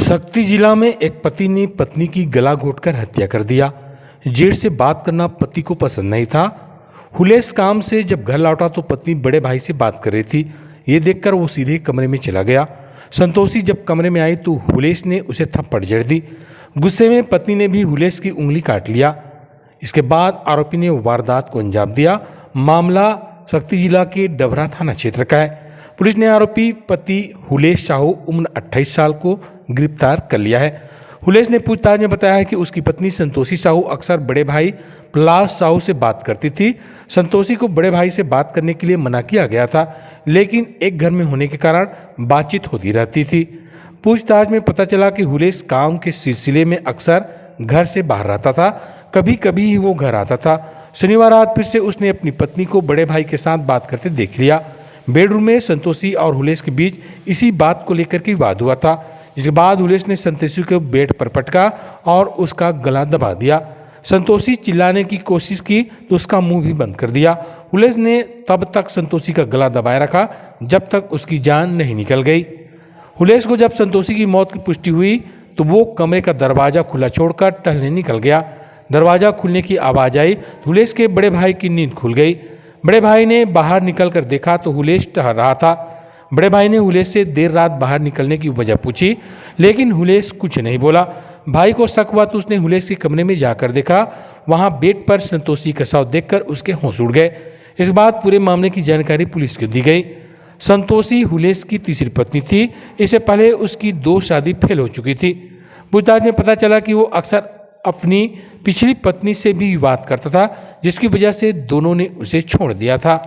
शक्ति जिला में एक पति ने पत्नी की गला घोंटकर हत्या कर दिया। जेठ से बात करना पति को पसंद नहीं था। हुलेस काम से जब घर लौटा तो पत्नी बड़े भाई से बात कर रही थी। ये देखकर वो सीधे कमरे में चला गया। संतोषी जब कमरे में आई तो हुलेस ने उसे थप्पड़ जड़ दी। गुस्से में पत्नी ने भी हुलेस की उंगली काट लिया। इसके बाद आरोपी ने वारदात को अंजाम दिया। मामला शक्ति जिला के डभरा थाना क्षेत्र का है। पुलिस ने आरोपी पति हुलेस साहू उम्र 28 साल को गिरफ्तार कर लिया है। हुलेस ने पूछताछ में बताया है कि उसकी पत्नी संतोषी साहू अक्सर बड़े भाई पलाश साहू से बात करती थी। संतोषी को बड़े भाई से बात करने के लिए मना किया गया था, लेकिन एक घर में होने के कारण बातचीत होती रहती थी। पूछताछ में पता चला कि हुलेस काम के सिलसिले में अक्सर घर से बाहर रहता था, कभी कभी ही वो घर आता था। शनिवार रात फिर से उसने अपनी पत्नी को बड़े भाई के साथ बात करते देख लिया। बेडरूम में संतोषी और हुलेस के बीच इसी बात को लेकर के विवाद हुआ था, जिसके बाद हुलेस ने संतोषी को बेड पर पटका और उसका गला दबा दिया। संतोषी चिल्लाने की कोशिश की तो उसका मुंह भी बंद कर दिया। हुलेस ने तब तक संतोषी का गला दबाए रखा जब तक उसकी जान नहीं निकल गई। हुलेस को जब संतोषी की मौत की पुष्टि हुई तो वो कमरे का दरवाजा खुला छोड़कर टहलने निकल गया। दरवाजा खुलने की आवाज़ आई तो हुलेस के बड़े भाई की नींद खुल गई। बड़े भाई ने बाहर निकलकर देखा तो हुलेस टहल रहा था। बड़े भाई ने हुलेस से देर रात बाहर निकलने की वजह पूछी, लेकिन हुलेस कुछ नहीं बोला। भाई को शक हुआ तो उसने हुलेस के कमरे में जाकर देखा। वहां बेड पर संतोषी का शव देखकर उसके होश उड़ गए। इस बाद पूरे मामले की जानकारी पुलिस को दी गई। संतोषी हुलेस की तीसरी पत्नी थी। इससे पहले उसकी 2 शादी फेल हो चुकी थी। पूछताछ में पता चला कि वो अक्सर अपनी पिछली पत्नी से भी विवाद करता था, जिसकी वजह से दोनों ने उसे छोड़ दिया था।